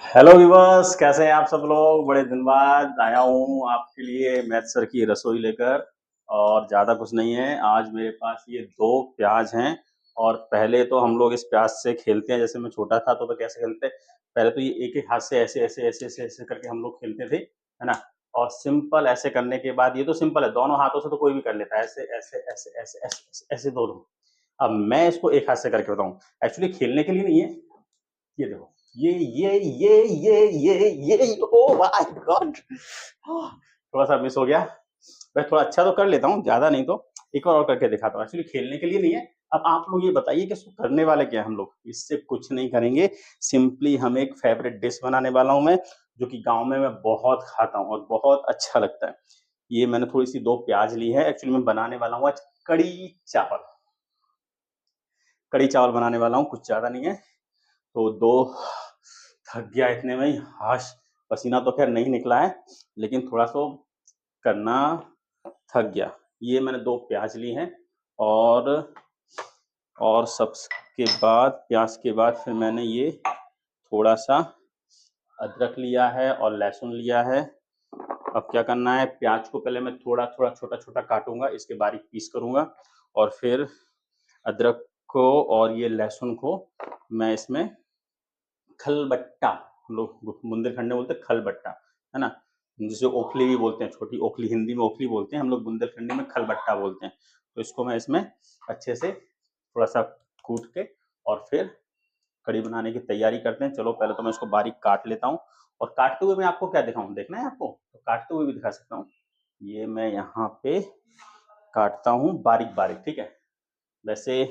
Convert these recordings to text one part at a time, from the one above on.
Hello viewers, कैसे हैं आप सब लोग। बड़े दिन बाद आया हूँ आपके लिए मैथ सर की रसोई लेकर। और ज़्यादा कुछ नहीं है, आज मेरे पास ये दो प्याज हैं। और पहले तो हम लोग इस प्याज से खेलते हैं, जैसे मैं छोटा था तो कैसे खेलते, पहले तो ये एक एक हाथ से ऐसे ऐसे ऐसे ऐसे ऐसे करके हम लोग खेलते थे, है ना। और सिंपल ऐसे करने के बाद, ये तो सिंपल है, दोनों हाथों से तो कोई भी कर लेता है, ऐसे ऐसे ऐसे ऐसे ऐसे ऐसे ऐसे दोनों। अब मैं इसको एक हाथ से करके बताऊं, एक्चुअली खेलने के लिए नहीं है। ये देखो, ये ओ माय गॉड, थोड़ा सा मिस हो गया। मैं थोड़ा अच्छा तो कर लेता हूँ, ज्यादा नहीं तो। एक बार और करके दिखाता हूँ, एक्चुअली खेलने के लिए नहीं है। अब आप लोग ये बताइए कि इसको करने वाले क्या है। हम लोग इससे कुछ नहीं करेंगे, सिंपली हम एक फेवरेट डिश बनाने वाला हूँ मैं, जो कि गांव में मैं बहुत खाता हूँ और बहुत अच्छा लगता है। ये मैंने थोड़ी सी दो प्याज ली है, एक्चुअली मैं बनाने वाला हूँ आज कड़ी चावल। कड़ी चावल बनाने वाला हूँ, कुछ ज्यादा नहीं है। तो दो, थक गया इतने में ही, हाश। पसीना तो खैर नहीं निकला है, लेकिन थोड़ा सा करना, थक गया। ये मैंने दो प्याज ली हैं। और सबके बाद, प्याज के बाद फिर मैंने ये थोड़ा सा अदरक लिया है और लहसुन लिया है। अब क्या करना है, प्याज को पहले मैं थोड़ा थोड़ा छोटा छोटा काटूंगा, इसके बारीक पीस करूंगा। और फिर अदरक को और ये लहसुन को मैं इसमें खलबट्टा, हम लोग बुंदेलखंड में बोलते हैं खलबट्टा, है ना। जिसे ओखली भी बोलते हैं, छोटी ओखली, हिंदी में ओखली बोलते हैं, हम लोग बुंदेलखंडी में खलबट्टा बोलते हैं। तो इसको मैं इसमें अच्छे से थोड़ा सा कूट के और फिर कड़ी बनाने की तैयारी करते हैं। चलो पहले तो मैं इसको बारीक काट लेता हूँ। और काटते हुए मैं आपको क्या दिखाऊं, देखना है आपको तो काटते हुए भी दिखा सकता हूँ। ये मैं यहाँ पे काटता हूँ बारीक बारीक, ठीक है। वैसे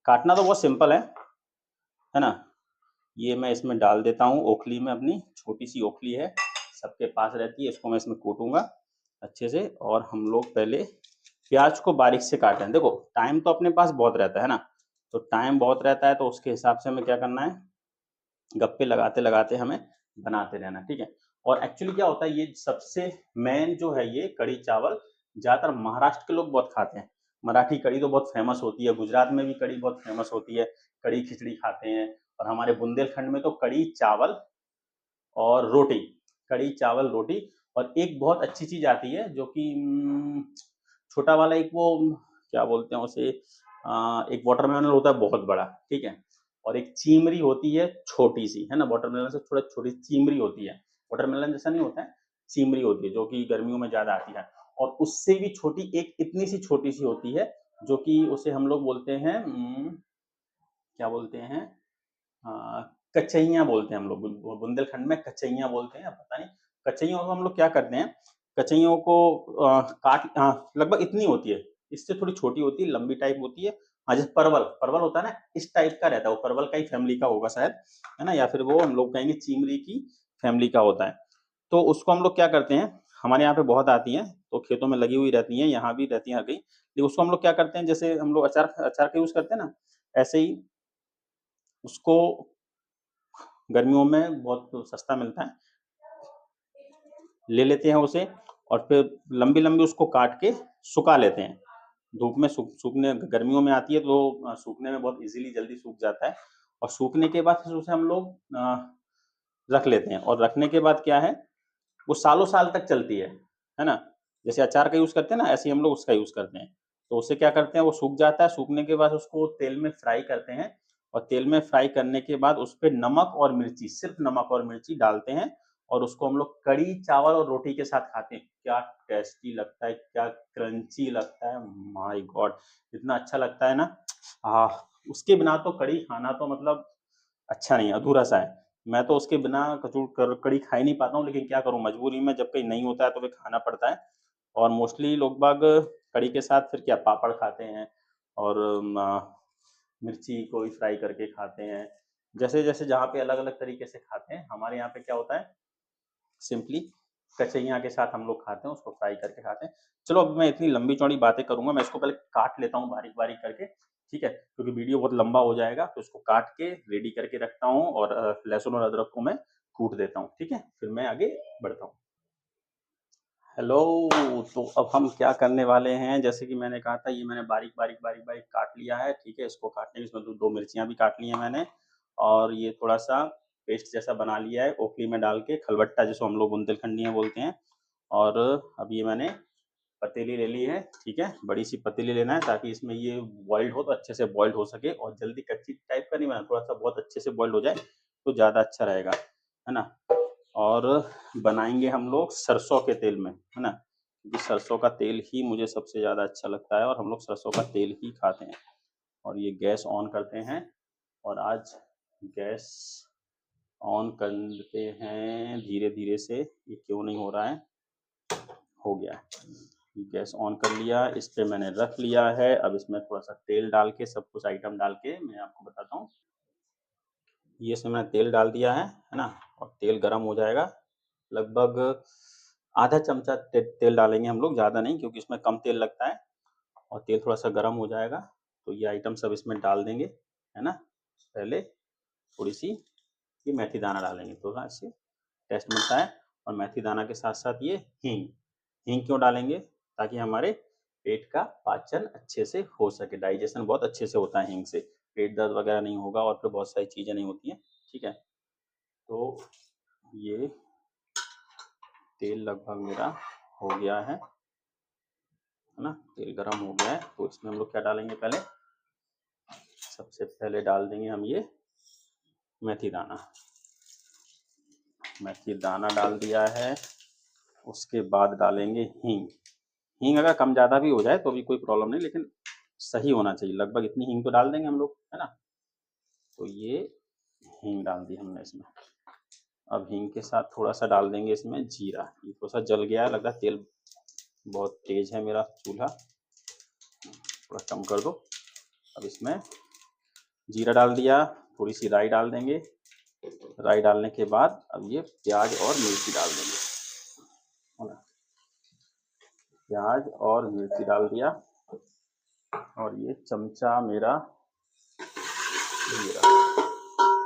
काटना तो बहुत सिंपल है ना। ये मैं इसमें डाल देता हूँ ओखली में, अपनी छोटी सी ओखली है, सबके पास रहती है। इसको मैं इसमें कूटूंगा अच्छे से। और हम लोग पहले प्याज को बारीक से काटें। देखो टाइम तो अपने पास बहुत रहता है ना, तो टाइम बहुत रहता है, तो उसके हिसाब से हमें क्या करना है, गप्पे लगाते लगाते हमें बनाते रहना, ठीक है। और एक्चुअली क्या होता है, ये सबसे मेन जो है, ये कड़ी चावल ज्यादातर महाराष्ट्र के लोग बहुत खाते हैं। मराठी कड़ी तो बहुत फेमस होती है, गुजरात में भी कड़ी बहुत फेमस होती है, कड़ी खिचड़ी खाते हैं। और हमारे बुंदेलखंड में तो कड़ी चावल और रोटी, कड़ी चावल रोटी। और एक बहुत अच्छी चीज आती है जो कि छोटा वाला, एक वो क्या बोलते हैं उसे, एक वाटरमेलन होता है बहुत बड़ा, ठीक है। और एक चीमरी होती है छोटी सी, है ना, वाटरमेलन से थोड़ा छोटी चीमरी होती है। वाटरमेलन जैसा नहीं होता है, चीमरी होती है जो कि गर्मियों में ज्यादा आती है। और उससे भी छोटी एक इतनी सी छोटी सी होती है, जो कि उसे हम लोग बोलते हैं, क्या बोलते हैं, कचैया बोलते हैं हम लोग, बुंदेलखंड में कचैया बोलते हैं, पता नहीं। कचैयों को हम लोग क्या करते हैं, कचैयों को काट, लगभग इतनी होती है, इससे थोड़ी छोटी होती है, लंबी टाइप होती है। हाँ, जैसे परवल परवल होता है ना, इस टाइप का रहता है वो, परवल का ही फैमिली का होगा शायद, है ना। या फिर वो हम लोग कहेंगे चीमरी की फैमिली का होता है। तो उसको हम लोग क्या करते हैं, हमारे यहाँ पे बहुत आती हैं, तो खेतों में लगी हुई रहती हैं, यहाँ भी रहती हैं हर कहीं। लेकिन उसको हम लोग क्या करते हैं, जैसे हम लोग अचार अचार का यूज करते हैं ना, ऐसे ही उसको गर्मियों में बहुत सस्ता मिलता है, ले लेते हैं उसे। और फिर लंबी लंबी उसको काट के सुखा लेते हैं धूप में। सूखने गर्मियों में आती है तो सूखने में बहुत इजीली जल्दी सूख जाता है। और सूखने के बाद फिर उसे हम लोग रख लेते हैं। और रखने के बाद क्या है, वो सालों साल तक चलती है ना। जैसे अचार का यूज करते हैं ना, ऐसे ही हम लोग उसका यूज करते हैं। तो उसे क्या करते हैं, वो सूख जाता है, सूखने के बाद उसको तेल में फ्राई करते हैं। और तेल में फ्राई करने के बाद उस पर नमक और मिर्ची, सिर्फ नमक और मिर्ची डालते हैं। और उसको हम लोग कड़ी चावल और रोटी के साथ खाते हैं। क्या टेस्टी लगता है, क्या क्रंची लगता है, माय गॉड, इतना अच्छा लगता है ना। आ, उसके बिना तो कड़ी खाना तो मतलब अच्छा नहीं, अधूरा सा है। मैं तो उसके बिना कड़ी खा ही नहीं पाता हूँ, लेकिन क्या करूँ, मजबूरी में जब कहीं नहीं होता है तो फिर खाना पड़ता है। और मोस्टली लोग बाग कड़ी के साथ फिर क्या पापड़ खाते हैं, और मिर्ची को ही फ्राई करके खाते हैं। जैसे जैसे जहाँ पे अलग अलग तरीके से खाते हैं, हमारे यहाँ पे क्या होता है, सिंपली कचैया के साथ हम लोग खाते हैं, उसको फ्राई करके खाते हैं। चलो अब मैं इतनी लंबी चौड़ी बातें करूंगा, मैं इसको पहले काट लेता हूँ बारीक बारीक करके, ठीक है, क्योंकि वीडियो बहुत लंबा हो जाएगा। तो इसको काट के रेडी करके रखता हूँ, और लहसुन और अदरक को मैं कूट देता हूँ, ठीक है, फिर मैं आगे बढ़ता हूँ। हेलो। तो अब हम क्या करने वाले हैं, जैसे कि मैंने कहा था, ये मैंने बारीक बारीक बारीक बारीक काट लिया है, ठीक है। इसको काटने में इसमें दो मिर्चियाँ भी काट ली हैं मैंने। और ये थोड़ा सा पेस्ट जैसा बना लिया है ओखली में डाल के, खलबट्टा जिसको हम लोग बुंदेलखंडी बोलते हैं। और अब ये मैंने पतीली ले ली है, ठीक है, बड़ी सी पतीली लेना है ताकि इसमें ये बॉइल्ड हो तो अच्छे से बॉइल्ड हो सके, और जल्दी कच्ची टाइप का नहीं बना, थोड़ा सा बहुत अच्छे से बॉइल्ड हो जाए तो ज़्यादा अच्छा रहेगा, है ना। और बनाएंगे हम लोग सरसों के तेल में, है ना, क्योंकि सरसों का तेल ही मुझे सबसे ज़्यादा अच्छा लगता है और हम लोग सरसों का तेल ही खाते हैं। और ये गैस ऑन करते हैं, और आज गैस ऑन करते हैं धीरे धीरे से, ये क्यों नहीं हो रहा है, हो गया है। गैस ऑन कर लिया, इस पे मैंने रख लिया है। अब इसमें थोड़ा सा तेल डाल के, सब कुछ आइटम डाल के मैं आपको बताता हूँ। ये इसमें मैंने तेल डाल दिया है ना, और तेल गर्म हो जाएगा, लगभग आधा चमचा तेल डालेंगे हम लोग, ज़्यादा नहीं, क्योंकि इसमें कम तेल लगता है। और तेल थोड़ा सा गर्म हो जाएगा तो ये आइटम सब इसमें डाल देंगे, है ना। पहले थोड़ी सी ये मेथी दाना डालेंगे, थोड़ा इससे टेस्ट मिलता है। और मेथी दाना के साथ साथ ये हींग, हींग क्यों डालेंगे, ताकि हमारे पेट का पाचन अच्छे से हो सके, डाइजेशन बहुत अच्छे से होता है हींग से, पेट दर्द वगैरह नहीं होगा और फिर बहुत सारी चीज़ें नहीं होती हैं, ठीक है। तो ये तेल लगभग मेरा हो गया है ना, तेल गरम हो गया है। तो इसमें हम लोग क्या डालेंगे, पहले सबसे पहले डाल देंगे हम ये मेथी दाना, मेथी दाना डाल दिया है। उसके बाद डालेंगे हींग, हींग अगर कम ज़्यादा भी हो जाए तो भी कोई प्रॉब्लम नहीं, लेकिन सही होना चाहिए, लगभग इतनी हींग तो डाल देंगे हम लोग, है ना। तो ये हींग डाल दी हमने इसमें। अब हींग के साथ थोड़ा सा डाल देंगे इसमें जीरा, ये थोड़ा सा जल गया है, लग रहा है तेल बहुत तेज है मेरा चूल्हा, थोड़ा कम कर दो। अब इसमें जीरा डाल दिया, थोड़ी सी राई डाल देंगे, राई डालने के बाद अब ये प्याज और मिर्ची डाल देंगे, है ना। प्याज और मिर्ची डाल दिया, और ये चमचा मेरा ये रहा,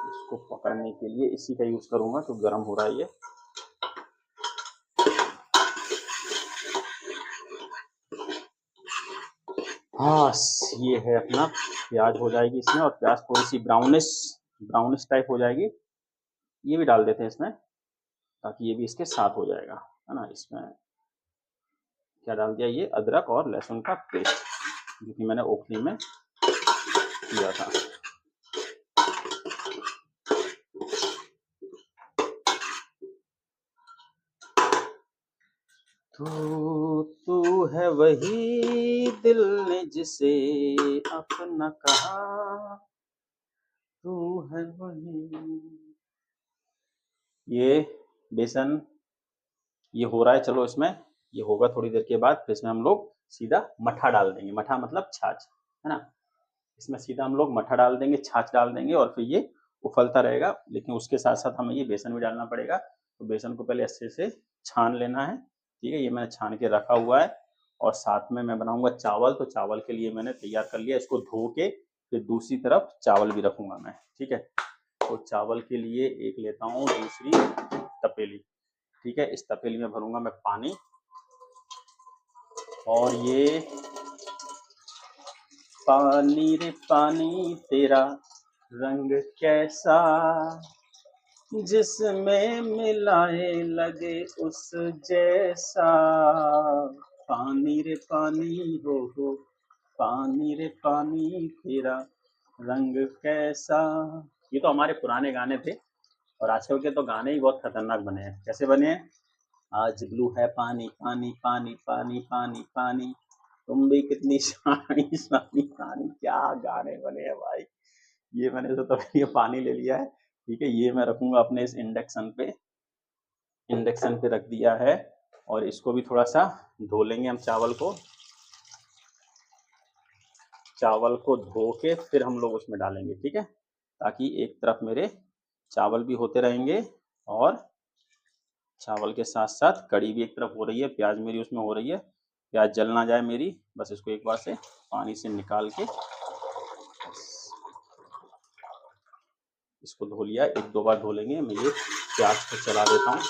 इसको पकड़ने के लिए इसी का यूज करूंगा, तो गर्म हो रहा है ये। हाँ, ये है अपना प्याज हो जाएगी इसमें, और प्याज थोड़ी सी ब्राउनिश ब्राउनिश टाइप हो जाएगी, ये भी डाल देते हैं इसमें ताकि ये भी इसके साथ हो जाएगा, है ना। इसमें क्या डाल दिया, ये अदरक और लहसुन का पेस्ट, जो कि मैंने ओखली में किया था। तू है वही दिल ने जिसे अपना कहा, तू है वही। ये बेसन ये हो रहा है, चलो इसमें ये होगा थोड़ी देर के बाद, फिर इसमें हम लोग सीधा मठा डाल देंगे, मठा मतलब छाछ, है ना। इसमें सीधा हम लोग मठा डाल देंगे, छाछ डाल देंगे, और फिर ये उफलता रहेगा। लेकिन उसके साथ साथ हमें ये बेसन भी डालना पड़ेगा, तो बेसन को पहले अच्छे से छान लेना है, ठीक है। ये मैंने छान के रखा हुआ है। और साथ में मैं बनाऊंगा चावल, तो चावल के लिए मैंने तैयार कर लिया, इसको धो के फिर दूसरी तरफ चावल भी रखूंगा मैं, ठीक है। तो चावल के लिए एक लेता हूँ दूसरी तपेली, ठीक है। इस तपेली में भरूंगा मैं पानी, और ये पानी रे पानी तेरा रंग कैसा, जिसमें मिलाए लगे उस जैसा, पानी रे पानी हो पानी रे पानी तेरा रंग कैसा। ये तो हमारे पुराने गाने थे, और आजकल के तो गाने ही बहुत खतरनाक बने हैं। कैसे बने हैं, आज ब्लू है पानी पानी पानी पानी पानी पानी, तुम भी कितनी शानी शानी शानी, क्या गाने बने हैं भाई। ये मैंने तो ये पानी ले लिया है, ठीक है। ये मैं रखूंगा अपने इस इंडक्शन पे, इंडक्शन पे रख दिया है। और इसको भी थोड़ा सा धो लेंगे हम, चावल को धो के फिर हम लोग उसमें डालेंगे, ठीक है, ताकि एक तरफ मेरे चावल भी होते रहेंगे, और चावल के साथ साथ कड़ी भी एक तरफ हो रही है, प्याज मेरी उसमें हो रही है, प्याज जल ना जाए मेरी, बस इसको एक बार से पानी से निकाल के इसको धो लिया, एक दो बार धो लेंगे। मैं ये प्याज को चला देता हूँ,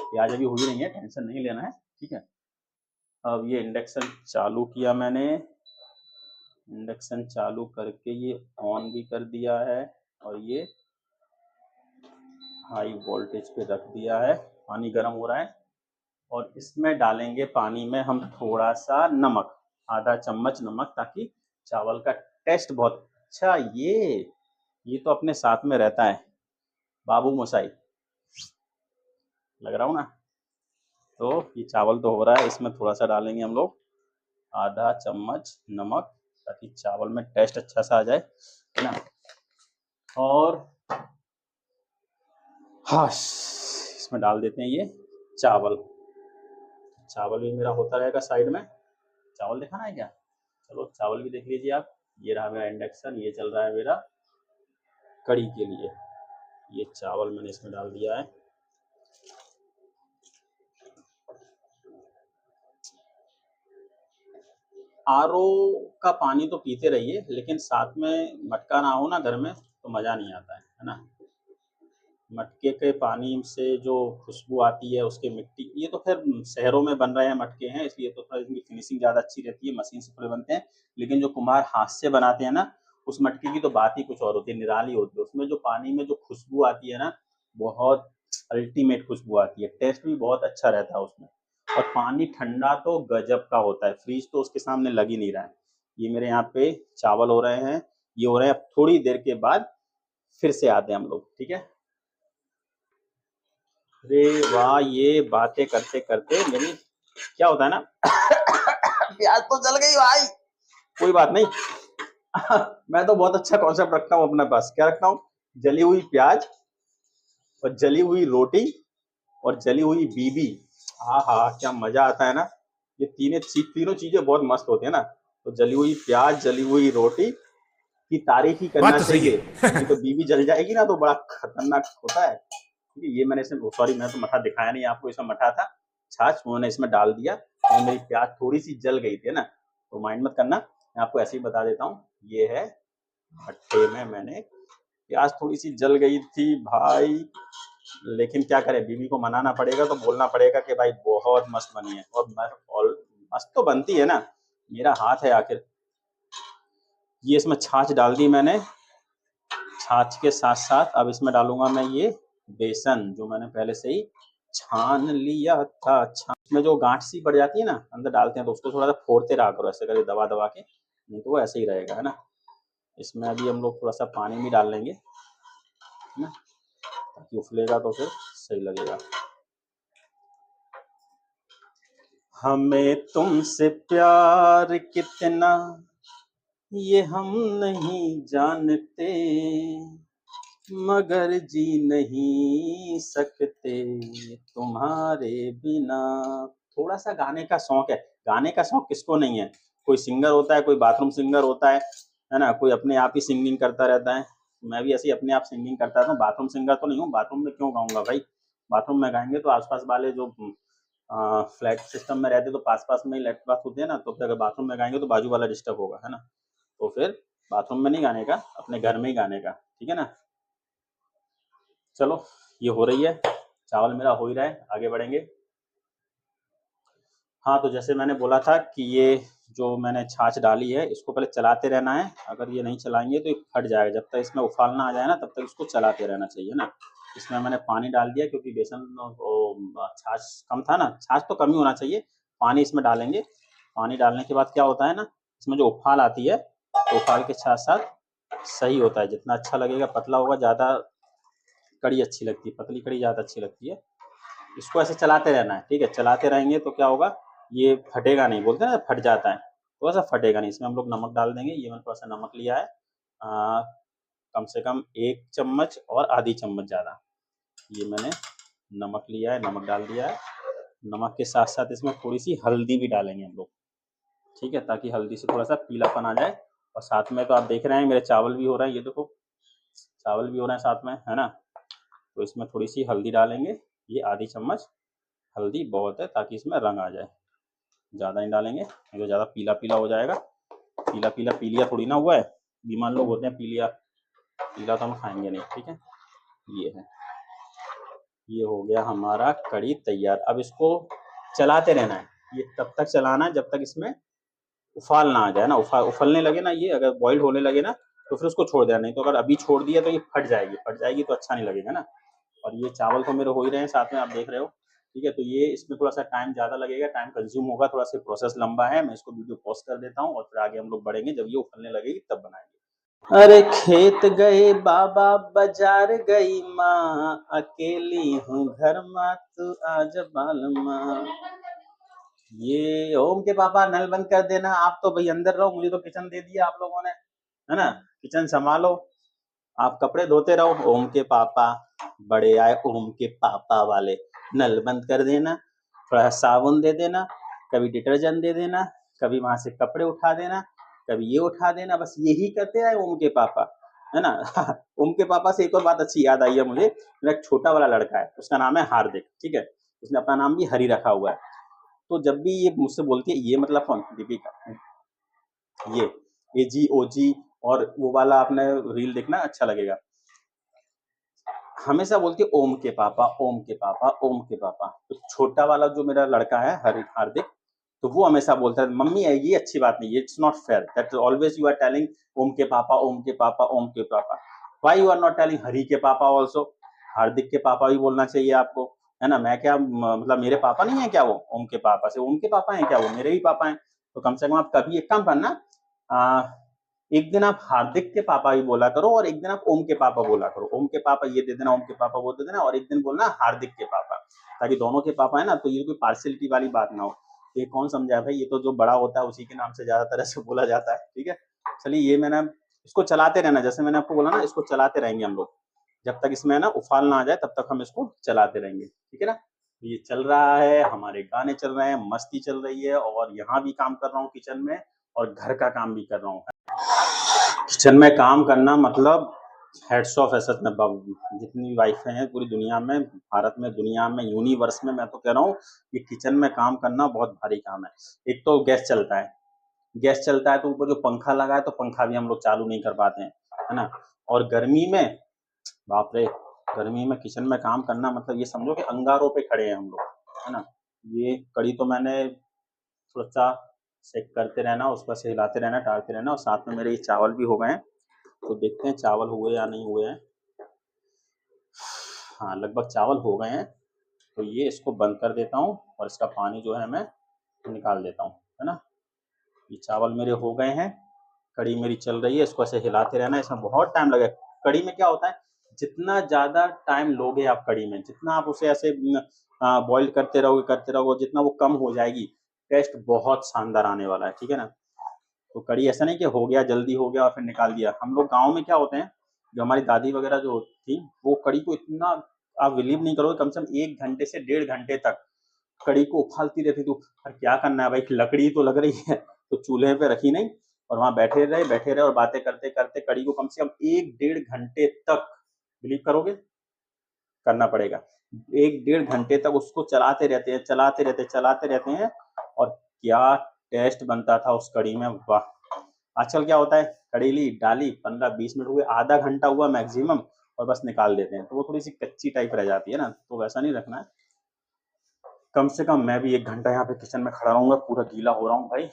प्याज अभी हुई नहीं है, टेंशन नहीं लेना है, ठीक है। अब ये इंडक्शन चालू किया मैंने, इंडक्शन चालू करके ये ऑन भी कर दिया है, और ये हाई वोल्टेज पे रख दिया है, पानी गर्म हो रहा है और इसमें डालेंगे पानी में हम थोड़ा सा नमक, आधा चम्मच नमक, ताकि चावल का टेस्ट बहुत अच्छा। ये तो अपने साथ में रहता है बाबू मोसाई, लग रहा हूँ ना। तो ये चावल तो हो रहा है, इसमें थोड़ा सा डालेंगे हम लोग आधा चम्मच नमक, ताकि चावल में टेस्ट अच्छा सा आ जाए, है ना। और हाँ, इसमें डाल देते हैं ये चावल। चावल भी मेरा होता रहेगा साइड में। चावल दिखाना है क्या? चलो चावल भी देख लीजिए आप। ये रहा मेरा इंडक्शन, ये चल रहा है मेरा कड़ी के लिए। ये चावल मैंने इसमें डाल दिया है। आरओ का पानी तो पीते रहिए, लेकिन साथ में मटका ना हो ना घर में तो मज़ा नहीं आता है ना। मटके के पानी से जो खुशबू आती है उसके मिट्टी, ये तो फिर शहरों में बन रहे हैं मटके हैं, इसलिए तो थोड़ा इनकी फिनिशिंग ज़्यादा अच्छी रहती है, मशीन से पूरे बनते हैं। लेकिन जो कुम्हार हाथ से बनाते हैं ना, उस मटके की तो बात ही कुछ और होती है, निराली होती है। उसमें जो पानी में जो खुशबू आती है ना, बहुत अल्टीमेट खुशबू आती है, टेस्ट भी बहुत अच्छा रहता है उसमें। और पानी ठंडा तो गजब का होता है, फ्रीज तो उसके सामने लग ही नहीं रहा है। ये मेरे यहाँ पे चावल हो रहे हैं, ये हो रहे हैं। अब थोड़ी देर के बाद फिर से आते हैं हम लोग, ठीक है। अरे वाह, ये बातें करते करते मेरी क्या होता है ना प्याज तो जल गई भाई। कोई बात नहीं मैं तो बहुत अच्छा कॉन्सेप्ट रखता हूँ अपने पास। क्या रखता हूँ? जली हुई प्याज और जली हुई रोटी और जली हुई बीबी। हाँ हाँ, क्या मजा आता है ना। ये तीनों चीजें बहुत मस्त होती है ना। तो जली हुई प्याज, जली हुई रोटी की तारीफ ही बात करना तो सही चाहिए, है। नहीं तो बीबी जल जाएगी ना तो बड़ा खतरनाक होता है। ठीक है, ये मैंने इसमें, सॉरी मैं तो मठा दिखाया नहीं आपको, इसमें मठा था छाछ, उन्होंने इसमें डाल दिया तो मेरी प्याज थोड़ी सी जल गई थी ना, तो माइंड मत करना, मैं आपको ऐसे ही बता देता हूँ। ये है भट्टे में मैंने प्याज थोड़ी सी जल गई थी भाई, लेकिन क्या करें, बीवी को मनाना पड़ेगा, तो बोलना पड़ेगा कि भाई बहुत मस्त बनी है। और मस्त तो बनती है ना, मेरा हाथ है आखिर। ये इसमें छाछ डाल दी मैंने, छाछ के साथ साथ अब इसमें डालूंगा मैं ये बेसन, जो मैंने पहले से ही छान लिया था। छाछ में जो गांठ सी पड़ जाती है ना अंदर डालते हैं, तो उसको थोड़ा सा फोड़ते रहा करो, ऐसे करके दबा दबा के, नहीं तो वो ऐसे ही रहेगा, है ना। इसमें अभी हम लोग थोड़ा सा पानी भी डाल लेंगे, है ना, ताकि उफलेगा तो फिर सही लगेगा। हमें तुमसे प्यार कितना ये हम नहीं जानते, मगर जी नहीं सकते तुम्हारे बिना। थोड़ा सा गाने का शौक है। गाने का शौक किसको नहीं है? कोई सिंगर होता है, कोई बाथरूम सिंगर होता है ना, कोई अपने आप ही सिंगिंग करता रहता है। मैं भी ऐसे ही अपने आप सिंगिंग करता था। बाथरूम सिंगर तो नहीं हूँ, बाथरूम में क्यों गाऊंगा भाई। बाथरूम में गाएंगे तो आसपास वाले जो फ्लैट सिस्टम में रहते तो पास पास में ही लेट बाथ होते हैं ना, तो फिर अगर बाथरूम में गाएंगे तो बाजू वाला डिस्टर्ब होगा, है ना। तो फिर बाथरूम में नहीं गाने का, अपने घर में ही गाने का, ठीक है ना। चलो, ये हो रही है, चावल मेरा हो ही रहा है, आगे बढ़ेंगे। हाँ, तो जैसे मैंने बोला था कि ये जो मैंने छाछ डाली है, इसको पहले चलाते रहना है। अगर ये नहीं चलाएंगे तो ये फट जाएगा। जब तक इसमें उफाल ना आ जाए ना, तब तक इसको चलाते रहना चाहिए ना। इसमें मैंने पानी डाल दिया, क्योंकि बेसन छाछ कम था ना, छाछ तो कम ही होना चाहिए। पानी इसमें डालेंगे। पानी डालने के बाद क्या होता है ना, इसमें जो उफाल आती है, तो उफाल के साथ साथ सही होता है। जितना अच्छा लगेगा, पतला होगा ज़्यादा कड़ी अच्छी लगती है, पतली कड़ी ज़्यादा अच्छी लगती है। इसको ऐसे चलाते रहना है, ठीक है। चलाते रहेंगे तो क्या होगा, ये फटेगा नहीं, बोलते हैं ना फट जाता है, तो ऐसा फटेगा नहीं। इसमें हम लोग नमक डाल देंगे। ये मैंने थोड़ा सा नमक लिया है, कम से कम 1 चम्मच और आधी चम्मच ज़्यादा, ये मैंने नमक लिया है, नमक डाल दिया है। नमक के साथ साथ इसमें थोड़ी सी हल्दी भी डालेंगे हम लोग, ठीक है, ताकि हल्दी से थोड़ा सा पीलापन आ जाए। और साथ में तो आप देख रहे हैं मेरे चावल भी हो रहे हैं, ये देखो चावल भी हो रहे हैं साथ में, है ना। तो इसमें थोड़ी सी हल्दी डालेंगे, ये आधी चम्मच हल्दी बहुत है, ताकि इसमें रंग आ जाए। ज़्यादा नहीं डालेंगे, नहीं तो ज़्यादा पीला पीला हो जाएगा। पीला पीला पीलिया थोड़ी ना हुआ है, बीमार लोग होते हैं पीलिया, पीला तो हम खाएंगे नहीं, ठीक है। ये है, ये हो गया हमारा कड़ी तैयार। अब इसको चलाते रहना है। ये तब तक चलाना है जब तक इसमें उफाल ना आ जाए ना, उफलने लगे ना, ये अगर बॉइल्ड होने लगे ना, तो फिर उसको छोड़ देना। नहीं तो अगर अभी छोड़ दिया तो ये फट जाएगी, फट जाएगी तो अच्छा नहीं लगेगा ना। और ये चावल तो मेरे हो ही रहे हैं साथ में, आप देख रहे हो। ठीक है, तो ये इसमें थोड़ा सा टाइम ज़्यादा लगेगा, टाइम कंज्यूम होगा, थोड़ा सा प्रोसेस लंबा है। मैं इसको वीडियो पॉज कर देता हूँ और फिर आगे हम लोग बढ़ेंगे, जब ये उफलने लगेगी तब बनाएंगे। अरे खेत गए बाबा, बाजार गई माँ, अकेली हूँ घर माँ, तू आज बाल माँ। ये ओम के पापा नल बंद कर देना, आप तो भाई अंदर रहो, मुझे तो किचन दे दिया आप लोगों ने, है ना। किचन संभालो, आप कपड़े धोते रहो। ओम के पापा बड़े आए, ओम के पापा वाले, नल बंद कर देना, थोड़ा साबुन दे देना, कभी डिटर्जेंट दे देना, कभी वहां से कपड़े उठा देना, कभी ये उठा देना, बस यही करते रहे ओम के पापा, है ना। ओम के पापा से एक और बात अच्छी याद आई है मुझे। मेरा एक छोटा वाला लड़का है, उसका नाम है हार्दिक, ठीक है, उसने अपना नाम भी हरी रखा हुआ है। तो जब भी ये मुझसे बोलती है, ये मतलब कौन, दीपिका, ये जी ओ जी, और वो वाला आपने रील देखना, अच्छा लगेगा। हमेशा बोलती है ओम के पापा, ओम के पापा, ओम के पापा। तो छोटा वाला जो मेरा लड़का है हार्दिक, तो वो हमेशा बोलता है मम्मी ये अच्छी बात नहीं है, it's not fair that always you are telling Om के पापा, ओम के पापा, ओम के पापा। Why you are not telling Hari के पापा ऑल्सो, हार्दिक के पापा भी बोलना चाहिए आपको, है ना। मैं क्या मतलब मेरे पापा नहीं है क्या वो, ओम के पापा से ओम के पापा हैं क्या, वो मेरे ही पापा हैं। तो कम से कम आप कभी एक काम करना, एक दिन आप हार्दिक के पापा भी बोला करो और एक दिन आप ओम के पापा बोला करो। ओम के पापा ये दे देना, ओम के पापा वो दे देना, और एक दिन बोलना हार्दिक के पापा, ताकि दोनों के पापा है ना, तो ये कोई पार्शियलिटी वाली बात ना हो। ये कौन समझा भाई, ये तो जो बड़ा होता है उसी के नाम से ज्यादातर ऐसे बोला जाता है। ठीक है, चलिए ये मैंने इसको चलाते रहना, जैसे मैंने आपको बोला ना, इसको चलाते रहेंगे हम लोग, जब तक इसमें ना उफाल ना आ जाए तब तक हम इसको चलाते रहेंगे, ठीक है ना। ये चल रहा है, हमारे गाने चल रहे हैं, मस्ती चल रही है, और यहाँ भी काम कर रहा हूँ किचन में, और घर का काम भी कर रहा हूँ। किचन में काम करना मतलब हेड्स ऑफ है सच में बाबू, जितनी वाइफें हैं पूरी दुनिया में, भारत में, दुनिया में, यूनिवर्स में, मैं तो कह रहा हूँ कि किचन में काम करना बहुत भारी काम है। एक तो गैस चलता है, गैस चलता है तो ऊपर जो पंखा लगा है, तो पंखा भी हम लोग चालू नहीं कर पाते हैं, है ना। और गर्मी में, बाप रे, गर्मी में किचन में काम करना मतलब ये समझो कि अंगारों पे खड़े हैं हम लोग, है ना। ये कड़ी तो मैंने थोड़ा सा सेक करते रहना, उसको से हिलाते रहना, टालते रहना, और साथ में मेरे ये चावल भी हो गए हैं, तो देखते हैं चावल हुए या नहीं हुए हैं। हाँ, लगभग चावल हो गए हैं, तो ये इसको बंद कर देता हूँ और इसका पानी जो है मैं निकाल देता हूँ, है ना। ये चावल मेरे हो गए हैं, कड़ी मेरी चल रही है, इसको ऐसे हिलाते रहना, इसमें बहुत टाइम लगेगा। कड़ी में क्या होता है, जितना ज़्यादा टाइम लोगे आप कड़ी में, जितना आप उसे ऐसे बॉईल करते रहोगे, जितना वो कम हो जाएगी, टेस्ट बहुत शानदार आने वाला है, ठीक है ना। तो कड़ी ऐसा नहीं कि हो गया, जल्दी हो गया और फिर निकाल दिया। हम लोग गाँव में क्या होते हैं, जो हमारी दादी वगैरह जो थी, वो कड़ी को इतना, आप बिलीव नहीं करोगे, कम से कम 1 घंटे से 1.5 घंटे तक कड़ी को उफालती रहती थी। पर क्या करना है भाई, लकड़ी तो लग रही है, तो चूल्हे पे रखी नहीं, और वहां बैठे रहे और बातें करते करते कड़ी को कम से कम 1-1.5 घंटे तक, बिलीव करोगे, करना पड़ेगा। 1-1.5 घंटे तक उसको चलाते रहते हैं, और क्या टेस्ट बनता था उस कड़ी में, वाह। आजकल क्या होता है, कड़ी ली डाली, 15-20 मिनट हुए, आधा घंटा हुआ मैक्सिमम, और बस निकाल देते हैं, तो वो थोड़ी सी कच्ची टाइप रह जाती है ना, तो वैसा नहीं रखना है। कम से कम मैं भी 1 घंटा यहाँ पे किचन में खड़ा रहूंगा, पूरा गीला हो रहा हूँ भाई।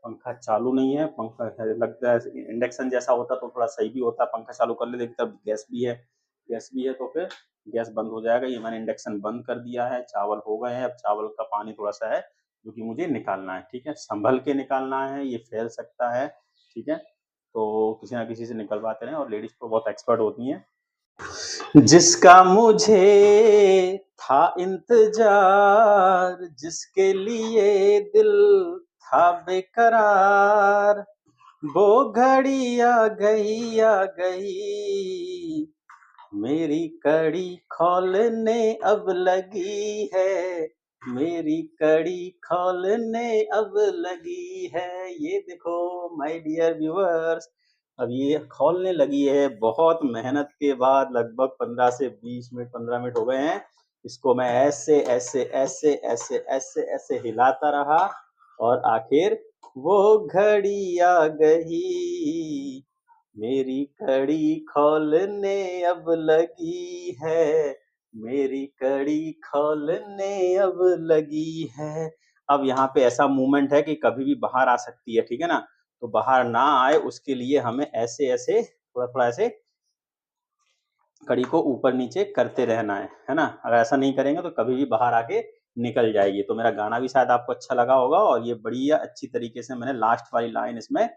पंखा चालू नहीं है, पंखा लगता है इंडक्शन जैसा होता तो थोड़ा सही भी होता, पंखा चालू कर ले, देखते तब गैस भी है तो फिर गैस बंद हो जाएगा। ये मैंने इंडक्शन बंद कर दिया है, चावल हो गए हैं, अब चावल का पानी थोड़ा सा है जो कि मुझे निकालना है, ठीक है, संभल के निकालना है, ये फैल सकता है, ठीक है, तो किसी ना किसी से निकलवाते रहें, और लेडीज तो बहुत एक्सपर्ट होती हैं। जिसका मुझे था इंतजार, जिसके लिए दिल था बेकरार, वो घड़ी आ गई, मेरी कड़ी खोलने अब लगी है, मेरी कड़ी खोलने अब लगी है। ये देखो माय डियर व्यूअर्स, अब ये खोलने लगी है, बहुत मेहनत के बाद, लगभग 15 से 20 मिनट, 15 मिनट हो गए हैं। इसको मैं ऐसे ऐसे ऐसे ऐसे ऐसे ऐसे हिलाता रहा, और आखिर वो घड़ी आ गई, मेरी कड़ी खोलने अब लगी है, मेरी कड़ी खोलने अब लगी है। अब यहाँ पे ऐसा मूवमेंट है कि कभी भी बाहर आ सकती है, ठीक है ना, तो बाहर ना आए उसके लिए हमें ऐसे ऐसे थोड़ा थोड़ा ऐसे कड़ी को ऊपर नीचे करते रहना है ना। अगर ऐसा नहीं करेंगे तो कभी भी बाहर आके निकल जाएगी। तो मेरा गाना भी शायद आपको अच्छा लगा होगा और ये बढ़िया अच्छी तरीके से मैंने लास्ट वाली लाइन इसमें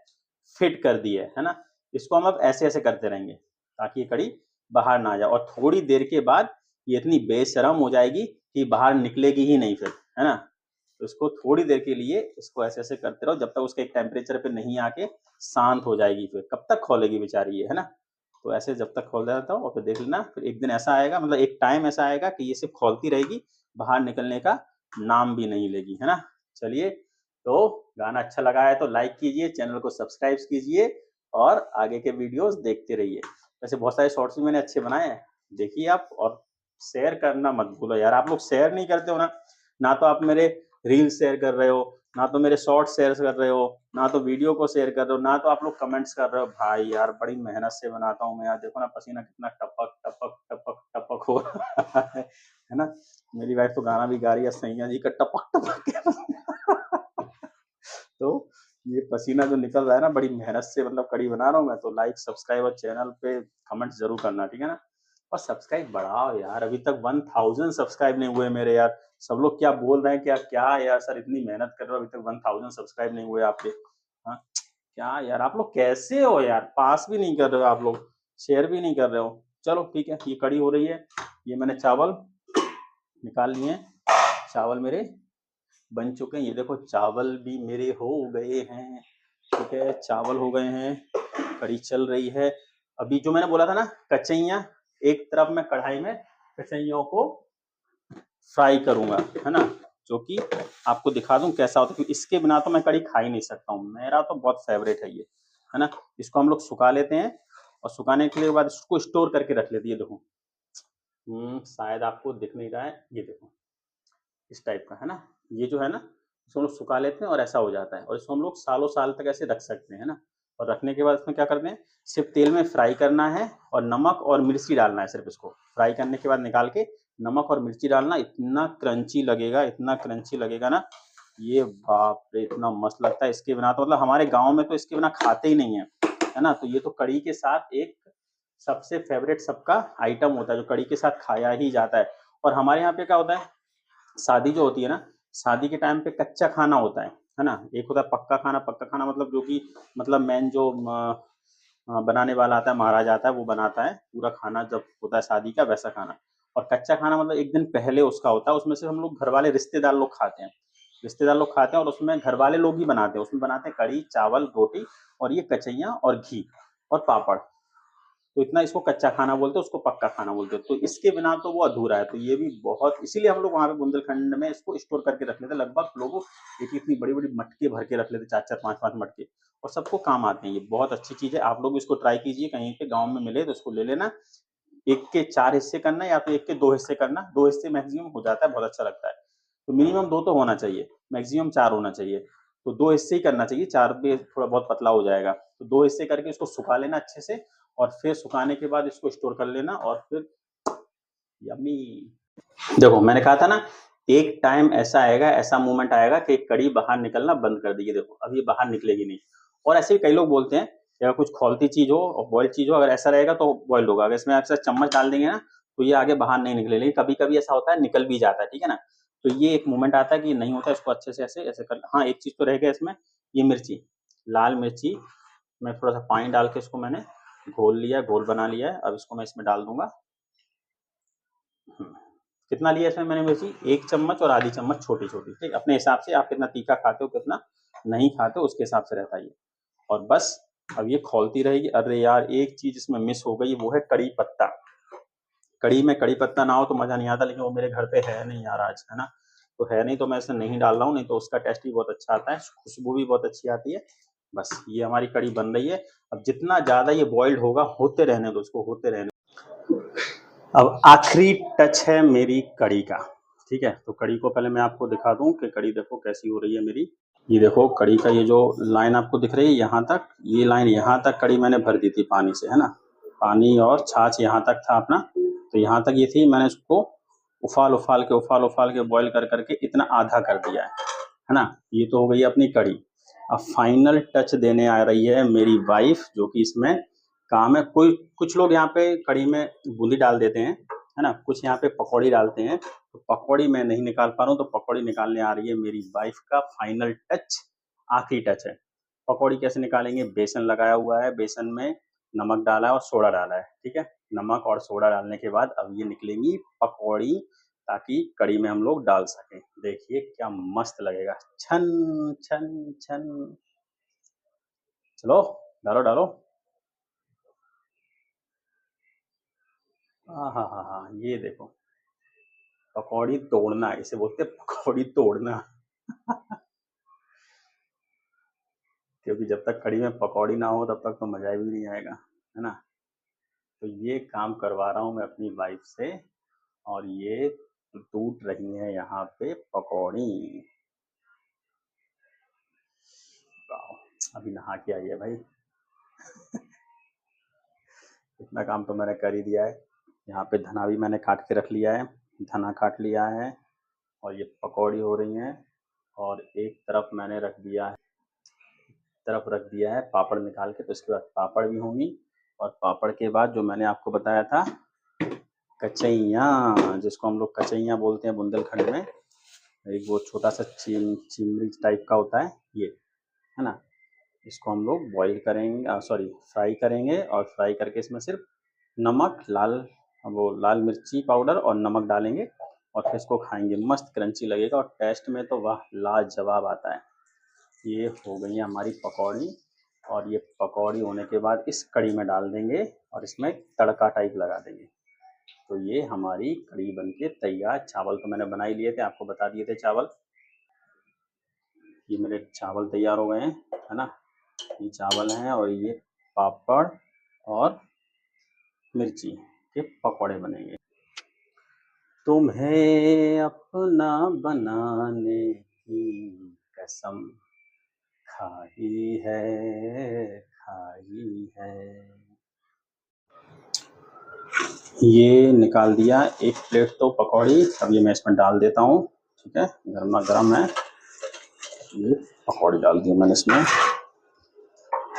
फिट कर दी है ना। इसको हम अब ऐसे ऐसे करते रहेंगे ताकि ये कड़ी बाहर ना जाए और थोड़ी देर के बाद ये इतनी बेशरम हो जाएगी कि बाहर निकलेगी ही नहीं फिर, है ना। तो इसको थोड़ी देर के लिए इसको ऐसे ऐसे करते रहो जब तक उसके एक टेम्परेचर पे नहीं आके शांत हो जाएगी। फिर कब तक खोलेगी बेचारी ये, है ना। तो ऐसे जब तक खोल रहता हूँ और फिर देख लेना, फिर एक दिन ऐसा आएगा, मतलब एक टाइम ऐसा आएगा कि ये सिर्फ खोलती रहेगी, बाहर निकलने का नाम भी नहीं लेगी, है ना। चलिए, तो गाना अच्छा लगा है तो लाइक कीजिए, चैनल को सब्सक्राइब कीजिए और आगे के वीडियोस देखते रहिए। वैसे बहुत सारे शॉर्ट्स भी मैंने अच्छे बनाए हैं, देखिए आप, और शेयर करना मत भूलो यार। आप लोग शेयर नहीं करते हो ना तो आप मेरे रील शेयर कर रहे हो, ना तो मेरे शॉर्ट शेयर कर रहे हो, ना तो वीडियो को शेयर कर रहे हो, ना तो आप लोग कमेंट्स कर रहे हो। भाई यार बड़ी मेहनत से बनाता हूँ मैं यार, देखो ना पसीना कितना टपक टपक टपक टपक हो रहा है ना। मेरी वाइफ तो गाना भी गा रही है सैया जी का टपक टपक के तो ये पसीना जो निकल रहा है ना बड़ी मेहनत से, मतलब कड़ी बना रहा हूँ मैं। तो लाइक सब्सक्राइब और चैनल पे कमेंट जरूर करना, ठीक है ना। और सब्सक्राइब बढ़ाओ यार, अभी तक 1000 सब्सक्राइब नहीं हुए मेरे यार। सब लोग क्या बोल रहे हैं, क्या क्या यार सर इतनी मेहनत कर रहे हो, अभी तक 1000 सब्सक्राइब नहीं हुए आपके। हाँ, क्या यार आप लोग कैसे हो यार, पास भी नहीं कर रहे हो आप लोग, शेयर भी नहीं कर रहे हो। चलो ठीक है, ये कड़ी हो रही है। ये मैंने चावल निकाल लिए, चावल मेरे बन चुके हैं। ये देखो चावल भी मेरे हो गए हैं, ठीक है, चावल हो गए हैं, कड़ी चल रही है। अभी जो मैंने बोला था ना कचैया, एक तरफ मैं कढ़ाई में कचैयों को फ्राई करूंगा, है ना, जो कि आपको दिखा दूं कैसा होता है, क्योंकि इसके बिना तो मैं कड़ी खा ही नहीं सकता हूँ। मेरा तो बहुत फेवरेट है ये, है ना। इसको हम लोग सुखा लेते हैं और सुखाने के बाद इसको स्टोर करके रख लेते हैं। देखो शायद आपको दिख नहीं रहा है, ये देखो इस टाइप का, है ना। ये जो है ना, इसको हम लोग सुखा लेते हैं और ऐसा हो जाता है, और इसको हम लोग सालों साल तक ऐसे रख सकते हैं ना। और रखने के बाद इसमें क्या करते हैं, सिर्फ तेल में फ्राई करना है और नमक और मिर्ची डालना है सिर्फ। इसको फ्राई करने के बाद निकाल के नमक और मिर्ची डालना, इतना क्रंची लगेगा, इतना क्रंची लगेगा ना, ये बाप रे इतना मस्त लगता है। इसके बिना तो मतलब हमारे गाँव में तो इसके बिना खाते ही नहीं है ना। तो ये तो कड़ी के साथ एक सबसे फेवरेट सबका आइटम होता है जो कड़ी के साथ खाया ही जाता है। और हमारे यहाँ पे क्या होता है, शादी जो होती है ना, शादी के टाइम पे कच्चा खाना होता है ना। एक होता है पक्का खाना। पक्का खाना मतलब जो कि मतलब मेन जो बनाने वाला आता है, महाराज आता है, वो बनाता है पूरा खाना जब होता है शादी का, वैसा खाना। और कच्चा खाना मतलब एक दिन पहले उसका होता है, उसमें से हम लोग घर वाले रिश्तेदार लोग खाते हैं, रिश्तेदार लोग खाते हैं, और उसमें घर वाले लोग ही बनाते हैं। उसमें बनाते हैं कड़ी चावल रोटी और ये कचैया और घी और पापड़। तो इतना इसको कच्चा खाना बोलते हैं, उसको पक्का खाना बोलते हैं। तो इसके बिना तो वो अधूरा है। तो ये भी बहुत, इसीलिए हम लोग वहाँ पे बुंदेलखंड में इसको स्टोर करके रख लेते हैं। लगभग लोग एक इतनी बड़ी बड़ी मटके भर के रख लेते, 4 4 5 5 मटके, और सबको काम आते हैं। ये बहुत अच्छी चीज है, आप लोग इसको ट्राई कीजिए, कहीं पे गाँव में मिले तो इसको ले लेना। एक के 4 हिस्से करना या तो एक के 2 हिस्से करना, 2 हिस्से मैक्सिमम हो जाता है, बहुत अच्छा लगता है। तो मिनिमम 2 तो होना चाहिए, मैक्सिमम 4 होना चाहिए। तो 2 हिस्से ही करना चाहिए, 4 पे थोड़ा बहुत पतला हो जाएगा। तो 2 हिस्से करके इसको सुखा लेना अच्छे से, और फिर सुखाने के बाद इसको स्टोर कर लेना, और फिर यम्मी। देखो मैंने कहा था ना, एक टाइम ऐसा आएगा, ऐसा मोमेंट आएगा कि कड़ी बाहर निकलना बंद कर देगी। देखो अब ये बाहर निकलेगी नहीं। और ऐसे भी कई लोग बोलते हैं कि अगर कुछ खौलती चीज हो और बॉइल्ड चीज हो, अगर ऐसा रहेगा तो बॉइल्ड होगा। अगर इसमें अक्सर चम्मच डाल देंगे ना तो ये आगे बाहर नहीं निकले, लेकिन कभी कभी ऐसा होता है निकल भी जाता है, ठीक है ना। तो ये एक मोमेंट आता है कि नहीं होता, इसको अच्छे से ऐसे ऐसे कर। हाँ एक चीज तो रहेगा इसमें, ये मिर्ची, लाल मिर्ची, मैं थोड़ा सा पानी डाल के इसको मैंने घोल लिया, घोल बना लिया है। अब इसको मैं इसमें डाल दूंगा। कितना लिया इसमें मैंने मिर्ची, 1 चम्मच और आधी चम्मच छोटी छोटी, ठीक, अपने हिसाब से आप कितना तीखा खाते हो कितना नहीं खाते हो उसके हिसाब से रहता है ये। और बस अब ये खौलती रहेगी। अरे यार एक चीज इसमें मिस हो गई, वो है कड़ी पत्ता। कड़ी में कड़ी पत्ता ना हो तो मजा नहीं आता, लेकिन वो मेरे घर पे है नहीं यार आज, है ना। तो है नहीं तो मैं इसे नहीं डाल रहा हूँ, नहीं तो उसका टेस्ट भी बहुत अच्छा आता है, खुशबू भी बहुत अच्छी आती है। बस ये हमारी कड़ी बन रही है। अब जितना ज्यादा ये बॉइल्ड होगा, होते रहने दो उसको, होते रहने। अब आखिरी टच है मेरी कड़ी का, ठीक है। तो कड़ी को पहले मैं आपको दिखा दूं कि कड़ी देखो कैसी हो रही है मेरी। ये देखो कड़ी का ये जो लाइन आपको दिख रही है यहाँ तक, ये लाइन यहाँ तक कड़ी मैंने भर दी थी पानी से, है ना। पानी और छाछ यहाँ तक था अपना, तो यहाँ तक ये थी। मैंने इसको उफाल उफाल के बॉईल कर करके इतना आधा कर दिया है ना। ये तो हो गई अपनी कड़ी। अब फाइनल टच देने आ रही है मेरी वाइफ, जो कि इसमें काम है। कोई कुछ लोग यहाँ पे कढ़ी में बूंदी डाल देते हैं, है ना, कुछ यहाँ पे पकौड़ी डालते हैं। तो पकौड़ी मैं नहीं निकाल पा रहा हूँ, तो पकौड़ी निकालने आ रही है मेरी वाइफ का फाइनल टच, आखिरी टच है। पकौड़ी कैसे निकालेंगे? बेसन लगाया हुआ है, बेसन में नमक डाला है और सोडा डाला है, ठीक है। नमक और सोडा डालने के बाद अब ये निकलेंगी पकौड़ी, ताकि कढ़ी में हम लोग डाल सकें। देखिए क्या मस्त लगेगा, छन छन छन। चलो डालो डालो। हाँ हाँ हाँ हाँ, ये देखो, पकौड़ी तोड़ना, इसे बोलते हैं पकौड़ी तोड़ना। क्योंकि जब तक कढ़ी में पकौड़ी ना हो तब तक तो मजा भी नहीं आएगा, है ना। तो ये काम करवा रहा हूँ मैं अपनी वाइफ से, और ये टूट रही है यहाँ पे पकौड़ी। अभी नहा के आई है भाई। इतना काम तो मैंने कर ही दिया है। यहाँ पे धना भी मैंने काट के रख लिया है, धना काट लिया है, और ये पकौड़ी हो रही हैं। और एक तरफ मैंने रख दिया है, पापड़ निकाल के, तो इसके बाद पापड़ भी होंगी। और पापड़ के बाद जो मैंने आपको बताया था, कचैया, जिसको हम लोग कचैया बोलते हैं बुंदेलखंड में, एक वो छोटा सा चिमड़ी टाइप का होता है ये, है ना। इसको हम लोग बॉईल करेंगे, सॉरी फ्राई करेंगे, और फ्राई करके इसमें सिर्फ नमक, लाल मिर्ची पाउडर और नमक डालेंगे, और फिर इसको खाएंगे। मस्त क्रंची लगेगा, और टेस्ट में तो वाह लाजवाब आता है। ये हो गई है हमारी पकौड़ी, और ये पकौड़ी होने के बाद इस कढ़ी में डाल देंगे, और इसमें तड़का टाइप लगा देंगे। तो ये हमारी कढ़ी बनके तैयार। चावल तो मैंने बना ही लिए थे, आपको बता दिए थे चावल। ये मेरे चावल तैयार हो गए हैं, है ना। ये चावल हैं, और ये पापड़ और मिर्ची के पकौड़े बनेंगे। तुम्हें अपना बनाने की कसम खाई है, खाई है। ये निकाल दिया एक प्लेट तो पकौड़ी, अब ये मैं इसमें डाल देता हूँ, ठीक है। गर्मा गर्म है। ये पकौड़ी डाल दी मैंने इसमें,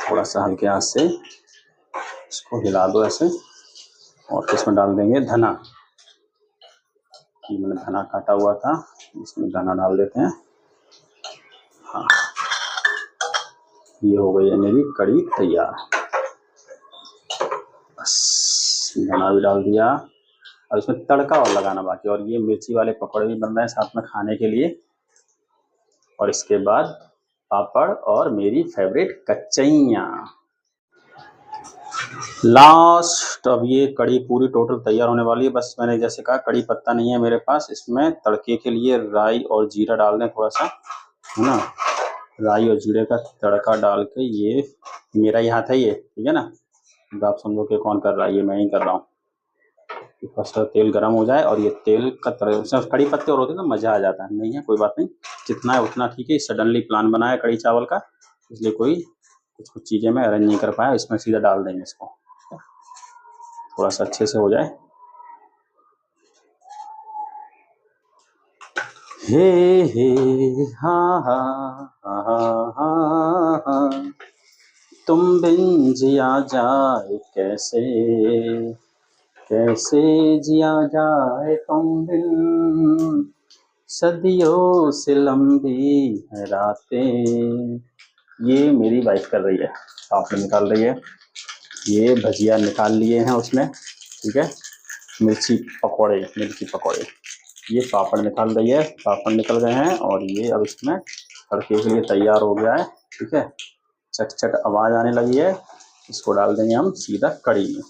थोड़ा सा हल्के हाथ से इसको हिला दो ऐसे, और इसमें डाल देंगे धना। ये मैंने धना काटा हुआ था, इसमें धना डाल देते हैं। हाँ, ये हो गई है मेरी कढ़ी तैयार। बस धना भी डाल दिया, और इसमें तड़का और लगाना बाकी, और ये मिर्ची वाले पकौड़े भी बन रहे हैं साथ में खाने के लिए। और इसके बाद पापड़ और मेरी फेवरेट कचैया। लास्ट, अब ये कढ़ी पूरी टोटल तैयार होने वाली है। बस मैंने जैसे कहा, कढ़ी पत्ता नहीं है मेरे पास, इसमें तड़के के लिए राई और जीरा डाल दें थोड़ा सा, है ना। राई और जीरे का तड़का डाल के, ये मेरा ही हाथ है ये, ठीक है ना। तो आप समझो कि कौन कर रहा है, ये मैं ही कर रहा हूँ। फर्स्ट तेल गर्म हो जाए, और ये तेल का कड़ी पत्ते और होते हैं तो मज़ा आ जाता है। नहीं है कोई बात नहीं, जितना है उतना ठीक है। सडनली प्लान बनाया कड़ी चावल का, इसलिए कोई कुछ कुछ चीज़ें मैं अरेंज नहीं कर पाया। इसमें सीधा डाल देंगे इसको, थोड़ा सा अच्छे से हो जाए। हे हे हा हा हा हा हा, तुम बिन जिया जाए कैसे, कैसे जिया जाए तुम बिन, सदियों से लंबी है रातें। ये मेरी वाइफ कर रही है, पापड़ निकाल रही है। ये भजिया निकाल लिए हैं उसने, ठीक है। मिर्ची पकौड़े, ये पापड़ निकाल रही है, पापड़ निकल गए हैं, और ये अब इसमें तड़के के लिए तैयार हो गया है, ठीक है। चट चट आवाज़ आने लगी है, इसको डाल देंगे हम सीधा कढ़ी में।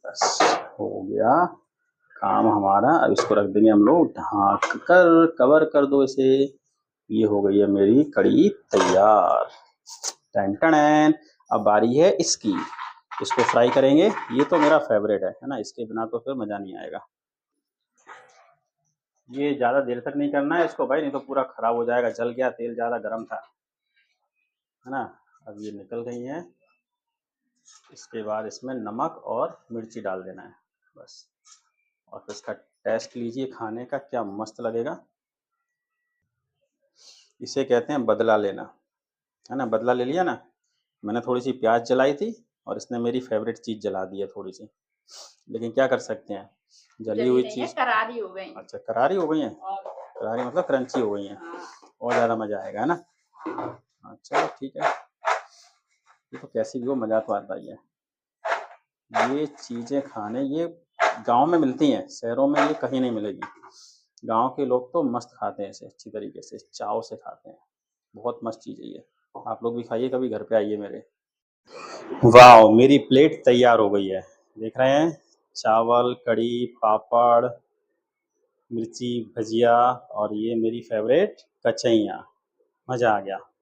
बस हो गया काम हमारा। अब इसको रख देंगे हम लोग ढक कर, कवर कर दो इसे। ये हो गई है मेरी कढ़ी तैयार। टन टन। अब बारी है इसकी, इसको फ्राई करेंगे। ये तो मेरा फेवरेट है ना, इसके बिना तो फिर मज़ा नहीं आएगा। ये ज़्यादा देर तक नहीं करना है इसको भाई, नहीं तो पूरा खराब हो जाएगा, जल गया, तेल ज़्यादा गर्म था, है ना। अब ये निकल गई है, इसके बाद इसमें नमक और मिर्ची डाल देना है बस, और फिर इसका टेस्ट लीजिए खाने का, क्या मस्त लगेगा। इसे कहते हैं बदला लेना। है ना, बदला ले लिया ना। मैंने थोड़ी सी प्याज जलाई थी और इसने मेरी फेवरेट चीज़ जला दी है थोड़ी सी, लेकिन क्या कर सकते हैं, जली हुई चीज़ करारी हो गई। अच्छा करारी हो गई है, करारी मतलब क्रंची हो गई है, और ज़्यादा मज़ा आएगा, है ना। अच्छा ठीक है, ये तो कैसी भी हो मज़ा तो आता ही है। ये चीज़ें खाने ये गांव में मिलती हैं, शहरों में ये कहीं नहीं मिलेगी। गांव के लोग तो मस्त खाते हैं इसे, अच्छी तरीके से चाव से खाते हैं, बहुत मस्त चीज़ है ये। आप लोग भी खाइए, कभी घर पे आइए मेरे। वाह, मेरी प्लेट तैयार हो गई है, देख रहे हैं, चावल, कढ़ी, पापड़, मिर्ची भजिया और ये मेरी फेवरेट कचैया, मज़ा आ गया।